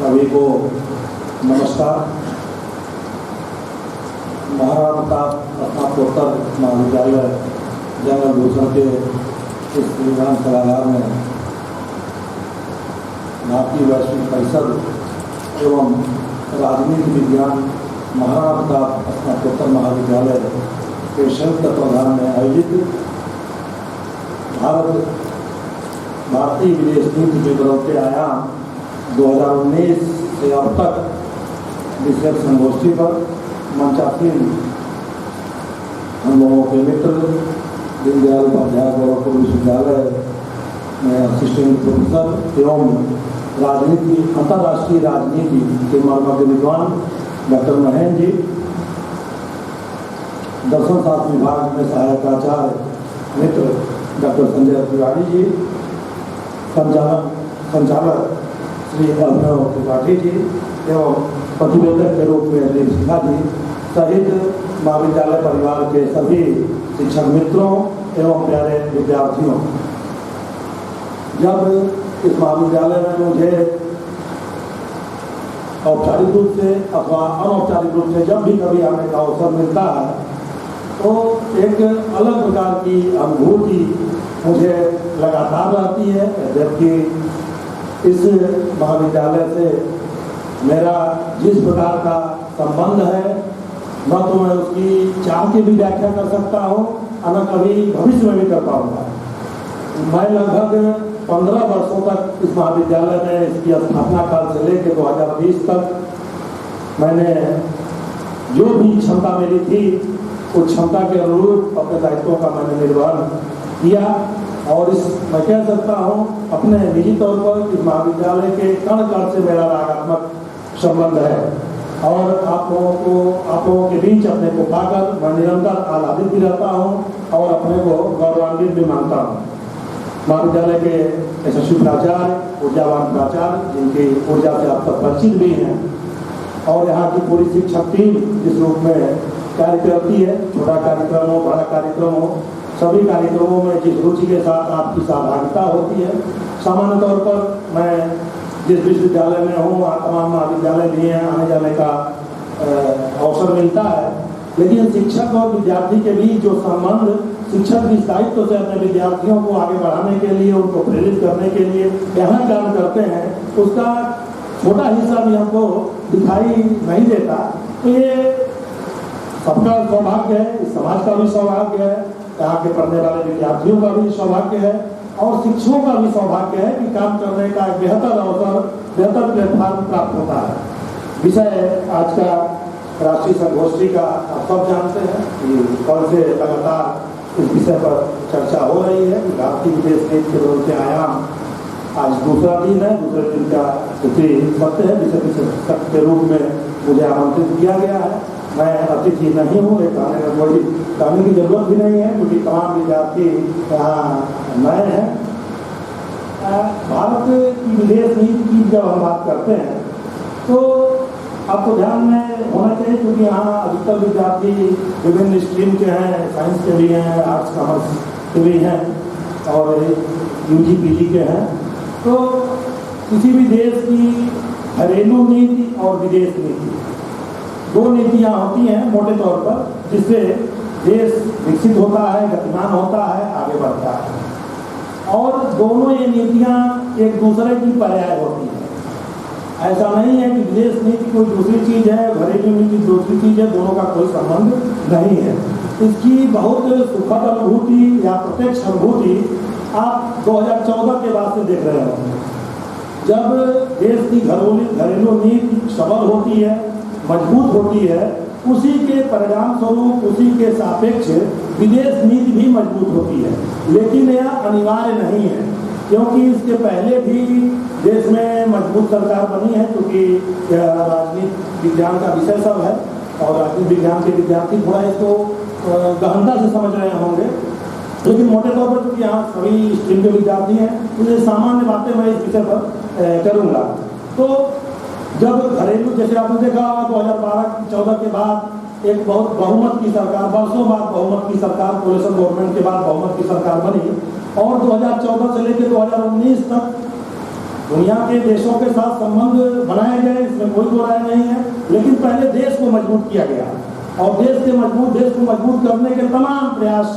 सभी को नमस्कार। महाराणा प्रताप स्नातकोत्तर महाविद्यालय जंगल भूषण के इस विज्ञान सलाहकार में भारतीय वैश्विक परिषद एवं राजनीति विज्ञान महाराणा प्रताप स्नातकोत्तर महाविद्यालय के संयुक्त तत्वाधान में आयोजित भारतीय विदेश नीति के बदलते आयाम 2019 से अब तक विषय संगोष्ठी पर मंचासीन हम लोगों के मित्र दीनदयाल उपाध्याय गोरखपुर विश्वविद्यालय में असिस्टेंट प्रोफेसर एवं राजनीति अंतर्राष्ट्रीय राजनीति के मर्मज्ञ विद्वान डॉक्टर महेंद्र जी, दर्शन शास्त्र विभाग में सहायक आचार्य मित्र डॉक्टर संजय तिवारी जी, संचालक श्री अभिनव त्रिपाठी जी एवं प्रतिवेदक के रूप में दीपिका जी सहित महाविद्यालय परिवार के सभी शिक्षक मित्रों एवं प्यारे विद्यार्थियों, जब इस महाविद्यालय में मुझे औपचारिक रूप से अथवा अनौपचारिक रूप से जब भी कभी आने का अवसर मिलता है तो एक अलग प्रकार की अनुभूति मुझे लगातार रहती है। जबकि इस महाविद्यालय से मेरा जिस प्रकार का संबंध है न तो मैं उसकी चाह की भी व्याख्या कर सकता हूँ और न कभी भविष्य में भी कर पाऊंगा। मैं लगभग 15 वर्षों तक इस महाविद्यालय में इसकी स्थापना काल से लेकर 2020 तक मैंने जो भी क्षमता मेरी थी उस क्षमता के अनुरूप अपने दायित्वों का मैंने निर्वहन किया और इस मैं कह सकता हूँ अपने निजी तौर पर इस महाविद्यालय के कण कण से मेरा रागात्मक संबंध है और आप लोगों के बीच अपने को पाकर मैं निरंतर आह्लादित भी रहता हूँ और अपने को गौरवान्वित भी मानता हूँ। महाविद्यालय के यशस्वी प्राचार्य, ऊर्जावान प्राचार्य जिनकी ऊर्जा से आप सब परिचित भी हैं और यहाँ की पूरी शिक्षक टीम जिस रूप में कार्य करती है, छोटा कार्यक्रम हो बड़ा कार्यक्रम हो, सभी कार्यक्रमों में जिस रुचि के साथ आपकी सहभागिता होती है। सामान्य तौर पर मैं जिस विश्वविद्यालय में हूँ वहाँ तमाम महाविद्यालय भी हैं, आने जाने का अवसर मिलता है, लेकिन शिक्षक और विद्यार्थी के बीच जो संबंध शिक्षक इस दायित्व से अपने विद्यार्थियों को आगे बढ़ाने के लिए, उनको प्रेरित करने के लिए यहाँ काम करते हैं, उसका छोटा हिस्सा भी हमको दिखाई नहीं देता। तो ये सबका सौभाग्य है, इस समाज का भी सौभाग्य है, यहाँ के पढ़ने वाले विद्यार्थियों का भी सौभाग्य है और शिक्षकों का भी सौभाग्य है कि काम करने का एक बेहतर अवसर, बेहतर प्लेटफॉर्म प्राप्त होता है। विषय आज का राष्ट्रीय संगोष्ठी का आप सब जानते हैं कि कल से लगातार इस विषय पर चर्चा हो रही है। भारतीय विदेश नीति के बदलते आयाम आज दूसरा दिन है, दूसरे दिन का तृतीय सत्र है। विषय विशेषज्ञ के रूप में मुझे आमंत्रित किया गया है। मैं अतिथि नहीं हूँ, एक कहने में कोई कहने की जरूरत भी नहीं है क्योंकि तमाम विद्यार्थी यहाँ नए हैं। भारत की विदेश नीति की जब हम बात करते हैं तो आपको ध्यान में होना चाहिए क्योंकि यहाँ अधिकतर विद्यार्थी विभिन्न स्ट्रीम के हैं, साइंस के भी हैं, आर्ट्स कॉमर्स के भी हैं और यूजी पीजी के हैं। तो किसी भी देश की घरेलू नीति और विदेश नीति दो नीतियाँ होती हैं मोटे तौर पर, जिससे देश विकसित होता है, गतिमान होता है, आगे बढ़ता है और दोनों ये नीतियाँ एक दूसरे की पर्याय होती हैं। ऐसा नहीं है कि विदेश नीति कोई दूसरी चीज़ है, घरेलू नीति दूसरी चीज़ है, दोनों का कोई संबंध नहीं है। इसकी बहुत सुखद अनुभूति या प्रत्यक्ष अनुभूति आप 2014 के बाद से देख रहे होंगे, जब देश की घरेलू नीति सबल होती है, मजबूत होती है, उसी के परिणाम स्वरूप, उसी के सापेक्ष विदेश नीति भी मजबूत होती है। लेकिन यह अनिवार्य नहीं है क्योंकि इसके पहले भी देश में मजबूत सरकार बनी है क्योंकि राजनीति विज्ञान का विषय सब है और राजनीति विज्ञान के विद्यार्थी थोड़ा इसको गहनता से समझ रहे होंगे, लेकिन मोटे तौर पर क्योंकि यहाँ सभी स्ट्रीम के विद्यार्थी हैं तो ये सामान्य बातें मैं इस विषय पर करूँगा। तो जब घरेलू, जैसे आपने देखा 2012-14 के बाद एक बहुत बहुमत की सरकार, वर्षों बाद बहुमत की सरकार, कोalition गवर्नमेंट के बाद बहुमत की सरकार बनी और 2014 से लेकर 2019 तक दुनिया के देशों के साथ संबंध बनाए गए, इसमें कोई दो राय नहीं है, लेकिन पहले देश को मजबूत किया गया और देश को मजबूत करने के तमाम प्रयास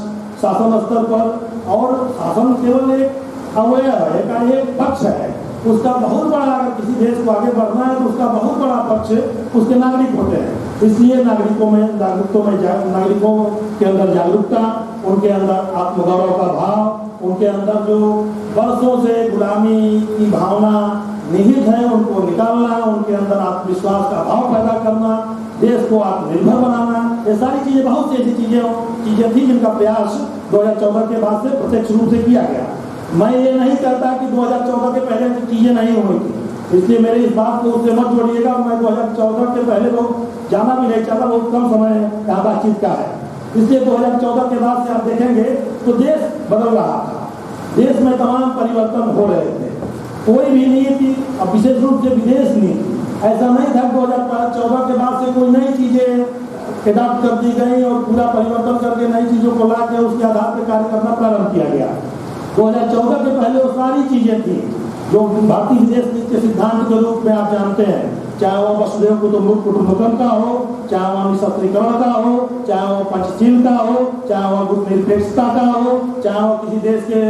शासन स्तर पर, और शासन केवल एक अवयव है, का एक पक्ष है, उसका बहुत बड़ा, अगर किसी देश को आगे बढ़ना है तो उसका बहुत बड़ा पक्ष उसके नागरिक होते हैं। इसलिए नागरिकों के अंदर जागरूकता, उनके अंदर आत्मगौरव का भाव, उनके अंदर जो वर्षों से गुलामी की भावना निहित है उनको निकालना, उनके अंदर आत्मविश्वास का भाव पैदा करना, देश को आत्मनिर्भर बनाना, ये सारी चीजें, बहुत सी ऐसी चीजें थी जिनका प्रयास 2014 के बाद से प्रत्यक्ष रूप से किया गया। मैं ये नहीं कहता कि 2014 के पहले चीजें नहीं हुई थी, इसलिए मेरे इस बात को उससे मत जोड़िएगा। मैं 2014 के पहले बहुत जाना भी नहीं चाहता, बहुत कम समय यहाँ बातचीत का है, इसलिए 2014 के बाद से आप देखेंगे तो देश बदल रहा था, देश में तमाम परिवर्तन हो रहे थे, कोई भी नीति, अब विशेष रूप से विदेश नीति, ऐसा नहीं था 2014 के बाद से कोई नई चीजें एडॉप्ट कर दी गई और पूरा परिवर्तन करके नई चीजों को ला के उसके आधार पर कार्य करना प्रारंभ किया गया। 2014 के पहले वो सारी चीजें थी जो भारतीय विदेश नीति के सिद्धांत के रूप में आप जानते हैं, चाहे वो वसुधैव कुटुंबकम का हो, चाहे वो निःशस्त्रीकरण का हो, चाहे वो पंचशील का हो, चाहे वो गुटनिरपेक्षता का हो, चाहे वो किसी देश के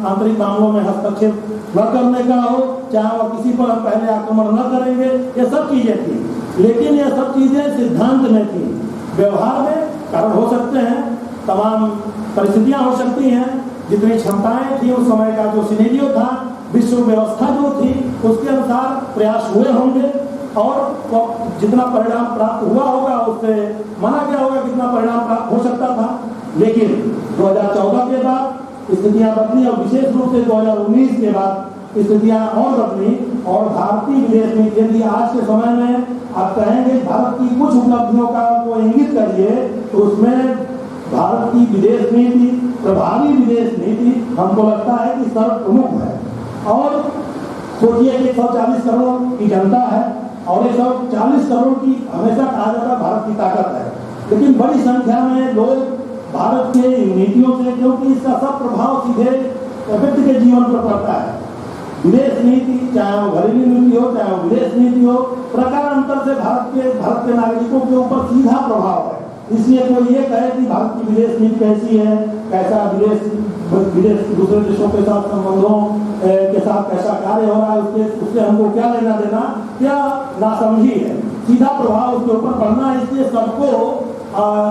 आंतरिक मामलों में हस्तक्षेप न करने का हो, चाहे वो किसी पर हम पहले आक्रमण न करेंगे, ये सब चीजें थी। लेकिन ये सब चीजें सिद्धांत में थी, व्यवहार में कारण हो सकते हैं, तमाम परिस्थितियां हो सकती हैं, जितनी क्षमताएं थी उस समय का जो सिनेरियो था, विश्व व्यवस्था जो थी उसके अनुसार प्रयास हुए होंगे और जितना परिणाम प्राप्त हुआ होगा उससे माना गया होगा कितना परिणाम प्राप्त हो सकता था। लेकिन 2014 के बाद स्थितियां बदली और विशेष रूप से 2019 के बाद स्थितियां और बदली, और भारतीय विदेश नीति, यदि आज के समय में आप कहेंगे भारत की कुछ उपलब्धियों का को इंगित करिए तो उसमें भारत की विदेश नीति, प्रभावी विदेश नीति हमको लगता है कि सर्वप्रमुख है। और सोचिए कि 140 करोड़ की जनता है और 140 करोड़ की हमेशा कहा जाता है भारत की ताकत है, लेकिन बड़ी संख्या में लोग भारत के नीतियों से, क्योंकि इसका सब प्रभाव सीधे व्यक्ति के जीवन पर पड़ता है। विदेश नीति, चाहे वो घरेलू नीति हो चाहे वो विदेश नीति हो, प्रकारांतर से भारत के नागरिकों के ऊपर सीधा प्रभाव है। इसलिए कोई ये कहे कि भारत की विदेश नीति कैसी है, कैसा विदेश दूसरे देशों के साथ संबंधों के साथ कैसा कार्य हो रहा है, उससे हमको क्या लेना देना, क्या नासमझी है, सीधा प्रभाव उसके ऊपर पड़ना है। इसलिए सबको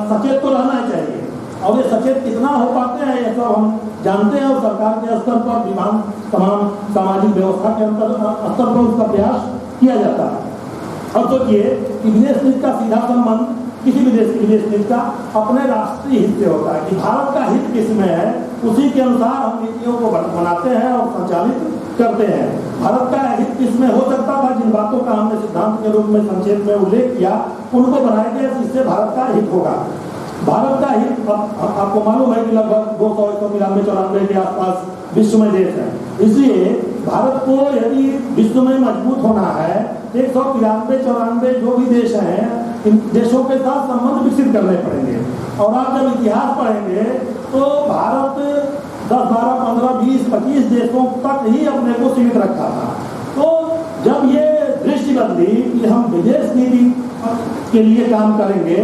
सचेत तो रहना चाहिए, और ये सचेत कितना हो पाते हैं ये सब हम जानते हैं, और सरकार के स्तर पर विभाग तमाम सामाजिक व्यवस्था के स्तर पर उसका प्रयास किया जाता है। अब सोचिए कि विदेश नीति का सीधा संबंध किसी भी देश की विदेश नीति का अपने राष्ट्रीय हित से होता है कि भारत का हित किसमें है, उसी के अनुसार हम नीतियों को बनाते हैं और संचालित करते हैं। भारत का हित किसमें हो सकता था, जिन बातों का हमने सिद्धांत के रूप में संक्षेप में उल्लेख किया, उनको बनाएंगे जिससे भारत का हित होगा। भारत का हित आपको मालूम है कि लगभग 294 के आसपास विश्व में देश है, इसलिए भारत को यदि विश्व में मजबूत होना है 193-94 जो भी देश हैं, इन देशों के साथ संबंध विकसित करने पड़ेंगे। और आप जब इतिहास पढ़ेंगे तो भारत 10, 12, 15, 20, 25 देशों तक ही अपने को सीमित रखा था। तो जब ये दृष्टि बदली कि हम विदेश नीति के लिए काम करेंगे,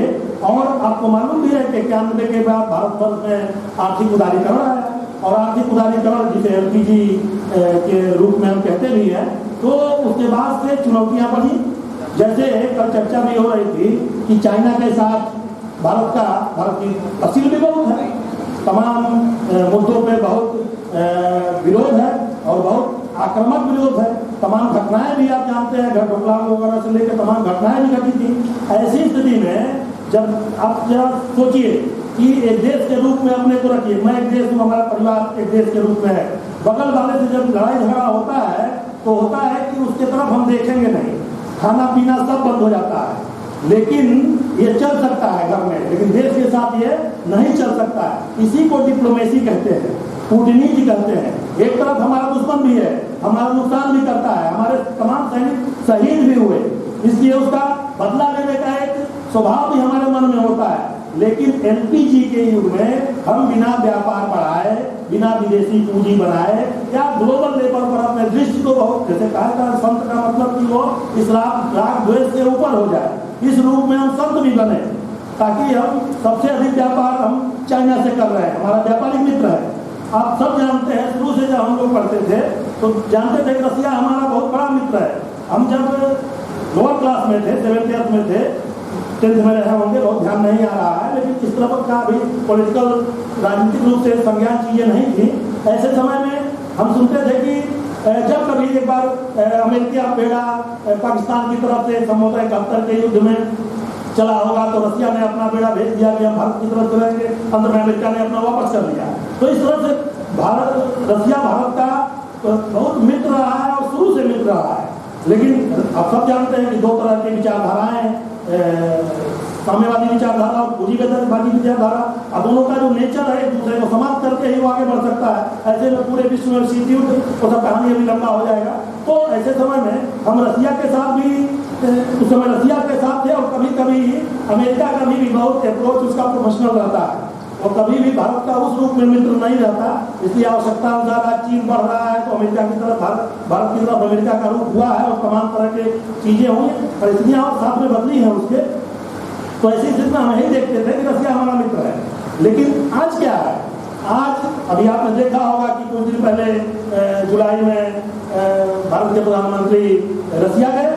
और आपको मालूम भी है कि 91 के बाद भारतवर्ष में आर्थिक उदारीकरण आया, और आर्थिक उदारीकरण जिसे LPG के रूप में हम कहते भी हैं, तो उसके बाद से चुनौतियां बढ़ी। जैसे कल चर्चा भी हो रही थी कि चाइना के साथ भारत की तस्वीर भी बहुत है, तमाम मुद्दों पे बहुत विरोध है और बहुत आक्रामक विरोध है, तमाम घटनाएं भी आप जानते हैं, घर डोकलाम वगैरह से लेकर तमाम घटनाएं भी घटी थी। ऐसी स्थिति में जब आप जरा सोचिए कि एक देश के रूप में अपने को रखिए, मैं एक देश हूँ, हमारा परिवार एक देश के रूप में है, बगल वाले से जब लड़ाई झगड़ा होता है तो होता है कि उसके तरफ हम देखेंगे नहीं, खाना पीना सब बंद हो जाता है, लेकिन ये चल सकता है घर में, लेकिन देश के साथ ये नहीं चल सकता है। इसी को डिप्लोमेसी कहते हैं, कूटनीति कहते हैं। एक तरफ हमारा दुश्मन भी है, हमारा नुकसान भी करता है, हमारे तमाम सैनिक शहीद भी हुए, इसलिए उसका बदला लेने का एक स्वभाव भी हमारे मन में होता है। लेकिन LPG के युग में हम बिना व्यापार बढ़ाए, बिना विदेशी पूंजी बनाए या ग्लोबल लेवल पर अपने दृष्टि को बहुत, जैसे कहा था संत का मतलब कि वो इस राग द्वेष से ऊपर हो जाए, इस रूप में हम संत भी बने, ताकि हम सबसे अधिक व्यापार हम चाइना से कर रहे हैं, हमारा व्यापारिक मित्र है। आप सब जानते हैं, शुरू से जब हम लोग पढ़ते थे तो जानते थे कि रसिया हमारा बहुत बड़ा मित्र है। हम जब लोअर क्लास में थे, 7th में थे, 10th में रहे होंगे, बहुत ध्यान नहीं आ रहा है, लेकिन इस तरह का भी पॉलिटिकल राजनीतिक रूप से संज्ञान चीजें नहीं थी। ऐसे समय में हम सुनते थे कि जब कभी एक बार अमेरिका बेड़ा पाकिस्तान की तरफ से संभवतः 71 के युद्ध में चला होगा तो रसिया ने अपना बेड़ा भेज दिया कि हम भारत की तरफ चलेंगे, अंत में अमेरिका ने अपना वापस कर लिया। तो इस तरह से रसिया भारत का बहुत मित्र रहा है और शुरू से मित्र रहा है। लेकिन आप सब जानते हैं कि दो तरह की विचारधाराएं, साम्यवादी विचारधारा और पूंजीवादी विचारधारा, अब दोनों का जो नेचर है एक दूसरे को समाप्त करके ही वो आगे बढ़ सकता है। ऐसे में पूरे विश्व में शीत युद्ध वो सब कहानी अभी लंबा हो जाएगा। तो ऐसे समय में हम रसिया के साथ भी, उस समय रसिया के साथ थे, और कभी कभी अमेरिका का भी बहुत अप्रोच उसका प्रोफेशनल रहता है, और कभी भी भारत का उस रूप में मित्र नहीं रहता। इसलिए आवश्यकता अनुसार आज चीन बढ़ रहा है तो अमेरिका की तरफ भारत की तरफ अमेरिका का रूप हुआ है, और तमाम तरह के चीजें हुई, परिस्थितियां और साथ में बदली हैं उसके। तो ऐसी स्थिति में हम यही देखते थे कि रसिया हमारा मित्र है। लेकिन आज क्या है, आज अभी आपने देखा होगा कि कुछ दिन पहले जुलाई में भारत के प्रधानमंत्री रसिया गए,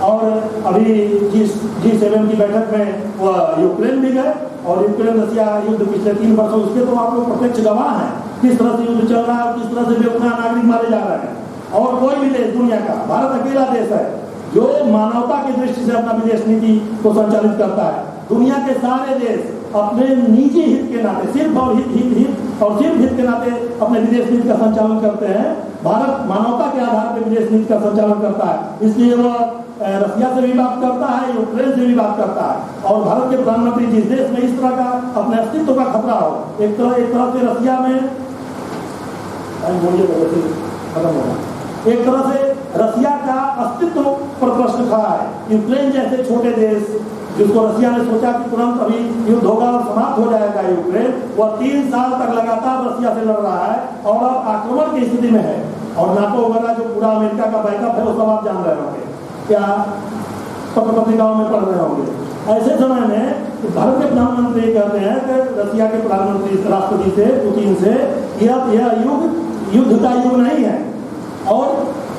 और अभी G7 की बैठक में वह यूक्रेन भी गए, और यूक्रेन रसिया युद्ध पिछले 3 वर्षों उसके तो आप लोग प्रत्यक्ष गवाह हैं किस तरह से युद्ध चल रहा है और किस तरह से बेगुनाह नागरिक मारे जा रहे हैं। और कोई भी देश दुनिया का, भारत अकेला देश है जो मानवता की दृष्टि से अपना विदेश नीति को संचालित करता है। दुनिया के सारे देश अपने निजी हित के नाते, सिर्फ और हित और सिर्फ हित के नाते अपने विदेश नीति का संचालन करते हैं। भारत मानवता के आधार पर विदेश नीति का संचालन करता है, इसलिए वह रसिया से भी बात करता है, यूक्रेन से भी बात करता है। और भारत के प्रधानमंत्री जिस देश में इस तरह का अपने अस्तित्व का खतरा हो, एक तरह से रसिया में खत्म होगा, एक तरह से रसिया का अस्तित्व पर प्रश्न खड़ा है। यूक्रेन जैसे छोटे देश जिसको रसिया ने सोचा कि तुरंत अभी युद्ध होगा और समाप्त हो जाएगा यूक्रेन, वह 3 साल तक लगातार रसिया से लड़ रहा है और अब आक्रमण की स्थिति में है। और नाटो वगैरह जो पूरा अमेरिका का बैकअप है वो सब आप जान रहे होंगे, क्या पत्र पत्रिकाओं में पढ़ रहे होंगे। ऐसे समय में भारत के प्रधानमंत्री कहते हैं कि रसिया के प्रधानमंत्री राष्ट्रपति से, पुतिन से, यह युद्ध का युग नहीं है। और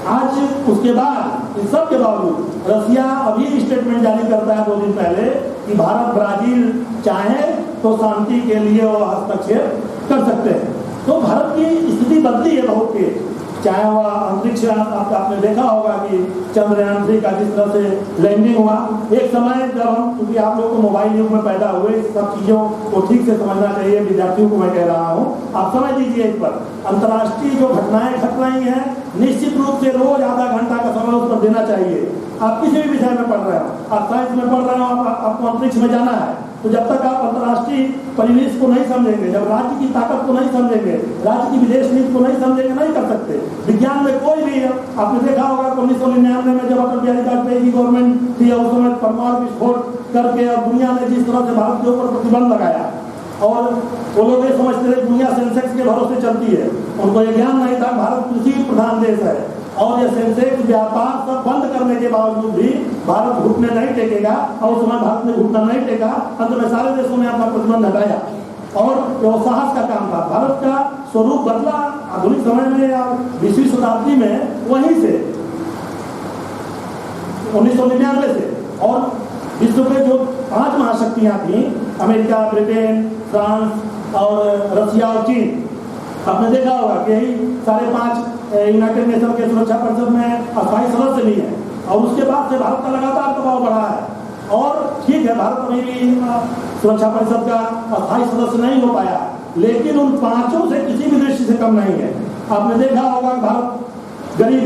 आज उसके बाद इन सब के बावजूद रसिया अभी स्टेटमेंट जारी करता है 2 दिन पहले कि भारत ब्राजील चाहे तो शांति के लिए वो हस्तक्षेप कर सकते हैं। तो भारत की स्थिति बदली है बहुत तेज, चाहे वह अंतरिक्ष, आपने देखा होगा कि चंद्रयान 3 का जिस तरह से लैंडिंग हुआ। एक समय जब हम, क्योंकि आप लोग को मोबाइल युग में पैदा हुए, सब चीज़ों को ठीक से समझना चाहिए, विद्यार्थियों को मैं कह रहा हूँ, आप समझ लीजिए। इस पर अंतर्राष्ट्रीय जो घटनाएं घट रही हैं, निश्चित रूप से रोज आधा घंटा का समय उस पर देना चाहिए। आप किसी भी विषय में पढ़ रहे हो, आप साइंस में पढ़ रहे हो, आपको अंतरिक्ष में जाना है, तो जब तक आप अंतर्राष्ट्रीय परिवेश को नहीं समझेंगे, जब राज्य की ताकत को नहीं समझेंगे, राज्य की विदेश नीति को नहीं समझेंगे, नहीं कर सकते। विज्ञान में कोई भी, आपने देखा होगा 1999 में जब अटल बिहारी वाजपेयी की गवर्नमेंट थी, उस समय परमाणु विस्फोट करके और दुनिया ने जिस तरह से भारत के ऊपर प्रतिबंध लगाया, और वो लोग ये समझते थे दुनिया सेंसेक्स के भरोसे चलती है, उनको ये ज्ञान नहीं था भारत कृषि प्रधान देश है, और ये सेंसेक्स व्यापार सब बंद करने के बावजूद भी भारत घुटने नहीं टेकेगा, और उस समय भारत ने घुटना नहीं टेका। अंत में सारे देशों ने अपना प्रतिबंध हटाया, और वो साहस का काम था। भारत का स्वरूप बदला आधुनिक समय में या 20वीं शताब्दी में, वहीं से 1999 से। और विश्व के जो 5 महाशक्तियां थी, अमेरिका, ब्रिटेन, फ्रांस और रसिया और चीन, आपने देखा होगा कि यही सारे 5 यूनाइटेड नेशन के सुरक्षा परिषद में अस्थायी सदस्य भी है, और उसके बाद से भारत का लगातार दबाव बढ़ा है। और ठीक है, भारत अभी भी सुरक्षा परिषद का अस्थायी सदस्य नहीं हो पाया, लेकिन उन 5 से किसी भी दृष्टि से कम नहीं है। आपने देखा होगा भारत गरीब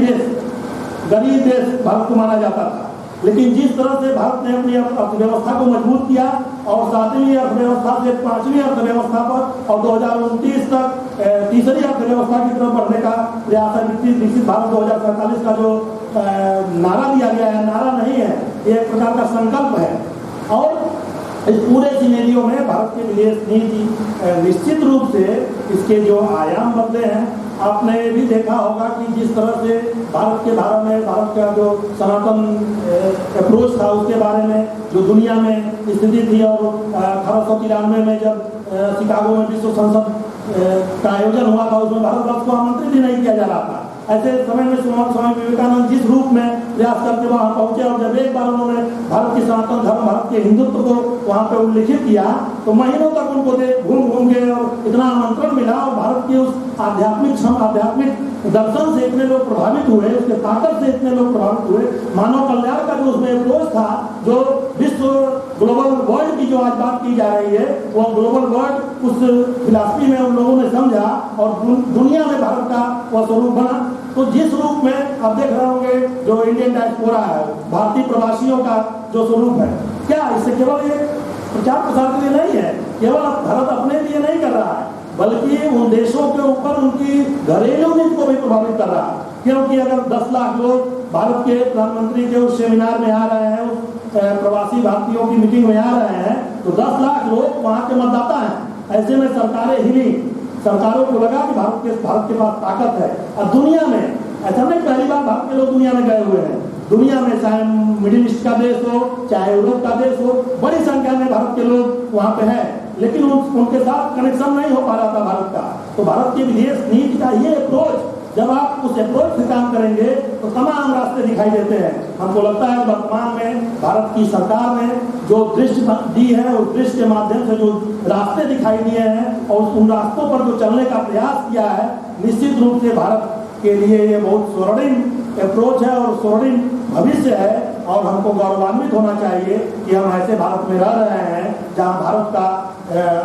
देश भारत को माना जाता था, लेकिन जिस तरह से भारत ने अपनी अर्थव्यवस्था को मजबूत किया, और 7वीं अर्थव्यवस्था से 5वीं अर्थव्यवस्था पर, और 2029 तक तीसरी अर्थव्यवस्था की तरफ बढ़ने का प्रयास है। विकसित भारत 2047 का जो नारा दिया गया है, नारा नहीं है, ये एक प्रकार का संकल्प है। और इस पूरे सिनेरियो में भारत की विदेश नीति निश्चित रूप से इसके जो आयाम बदले हैं। आपने भी देखा होगा कि जिस तरह से भारत के बारे में, भारत का जो सनातन अप्रोच था उसके बारे में जो दुनिया में स्थिति थी, और 1893 में जब शिकागो में विश्व संसद का आयोजन हुआ था उसमें भारतवर्ष को आमंत्रित ही नहीं किया जा रहा था। ऐसे समय में स्वामी विवेकानंद जिस रूप में प्रयास करके वहां पहुंचे, और जब एक बार उन्होंने भारत की सनातन धर्म, भारत के हिंदुत्व को वहां पे उल्लिखित किया तो महीनों तक उनको घूम घूम के और इतना आमंत्रण मिला, और भारत के उस आध्यात्मिक दर्शन से इतने लोग प्रभावित हुए, उसके ताकत से इतने लोग प्रभावित हुए, मानव कल्याण का जो उसमें अप्रोच था, जो विश्व ग्लोबल वर्ल्ड की जो आज बात की जा रही है, वो ग्लोबल वर्ल्ड उस फिलॉसफी में उन लोगों ने समझा और दुनिया में भारत का वह स्वरूप बना। तो जिस रूप में आप देख रहे होंगे जो इंडियन डायस्पोरा है, भारतीय प्रवासियों का जो स्वरूप है, क्या इससे केवल ये प्रचार प्रसार के लिए नहीं है, केवल भारत अपने लिए नहीं कर रहा है, बल्कि उन देशों के ऊपर उनकी घरेलू नीति को भी प्रभावित कर रहा है। क्योंकि अगर 10 लाख लोग भारत के प्रधानमंत्री के उस सेमिनार में आ रहे हैं, उस प्रवासी भारतीयों की मीटिंग में आ रहे हैं, तो 10 लाख लोग वहाँ के मतदाता हैं। ऐसे में सरकारें हिली, सरकारों को लगा कि भारत के पास ताकत है। और दुनिया में ऐसा नहीं पहली बार भारत के लोग दुनिया में गए हुए हैं, दुनिया में चाहे मिडिल ईस्ट का देश हो, चाहे यूरोप का देश हो, बड़ी संख्या में भारत के लोग वहाँ पे हैं, लेकिन उनके साथ कनेक्शन नहीं हो पा रहा था भारत का। तो भारत की विदेश नीति का ये अप्रोच, जब आप उस अप्रोच से काम करेंगे तो तमाम रास्ते दिखाई देते हैं। हमको लगता है वर्तमान में भारत की सरकार ने जो दृष्टि दी है, उस दृष्टि के माध्यम से जो रास्ते दिखाई दिए हैं और उन रास्तों पर जो चलने का प्रयास किया है, निश्चित रूप से भारत के लिए ये बहुत स्वर्णिम अप्रोच है और स्वर्णिम भविष्य है। और हमको गौरवान्वित होना चाहिए कि हम ऐसे भारत में रह रहे हैं जहाँ भारत का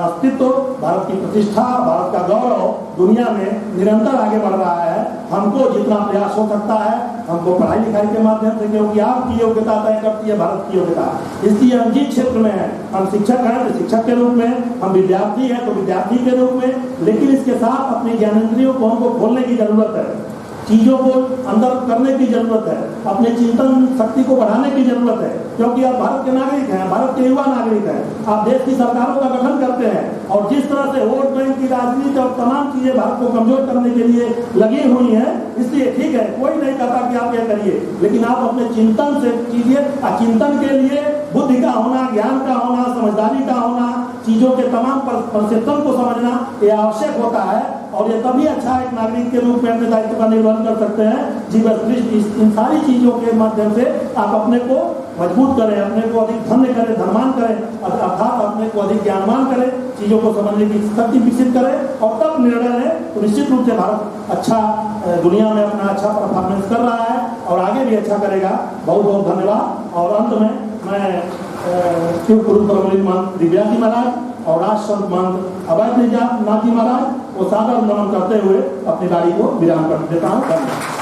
अस्तित्व, भारत की प्रतिष्ठा, भारत का गौरव दुनिया में निरंतर आगे बढ़ रहा है। हमको जितना प्रयास हो सकता है, हमको पढ़ाई लिखाई के माध्यम से, क्योंकि आपकी योग्यता तय करती है भारत की योग्यता, इसलिए हम जिस क्षेत्र में है, हम शिक्षक हैं तो शिक्षक के रूप में, हम विद्यार्थी हैं तो विद्यार्थी के रूप में, लेकिन इसके साथ अपनी ज्ञानेंद्रियों को हमको खोलने की जरूरत है, चीजों को अंदर करने की जरूरत है, अपने चिंतन शक्ति को बढ़ाने की जरूरत है। क्योंकि आप भारत के नागरिक हैं, भारत के युवा नागरिक हैं, आप देश की सरकारों का गठन करते हैं, और जिस तरह से वोट बैंक की राजनीति और तमाम चीजें भारत को कमजोर करने के लिए लगी हुई हैं, इसलिए ठीक है, कोई नहीं कहता कि आप यह करिए, लेकिन आप अपने चिंतन से कीजिए। चिंतन के लिए बुद्धि का होना, ज्ञान का होना, समझदारी का होना, चीजों के तमाम परसेप्शन को समझना ये आवश्यक होता है। और ये तभी अच्छा एक नागरिक के रूप में अपने दायित्व का निर्वहन कर सकते हैं। जीवन दृष्टि इन सारी चीजों के माध्यम से आप अपने को मजबूत करें, अपने को अधिक धन्य करें, धनवान करें, अर्थात अपने को अधिक ज्ञानवान करें, चीजों को समझने की शक्ति विकसित करें, और तब निर्णय लें। तो निश्चित रूप से भारत अच्छा दुनिया में अपना अच्छा परफॉर्मेंस कर रहा है और आगे भी अच्छा करेगा। बहुत बहुत धन्यवाद। और अंत में मैं शिव गुरु परमलीन महंत दिव्या जी महाराज और राष्ट्र संत महंत अवैध नाथ जी महाराज को सादर नमन करते हुए अपनी गाड़ी को विराम कर देता हूँ। धन्यवाद।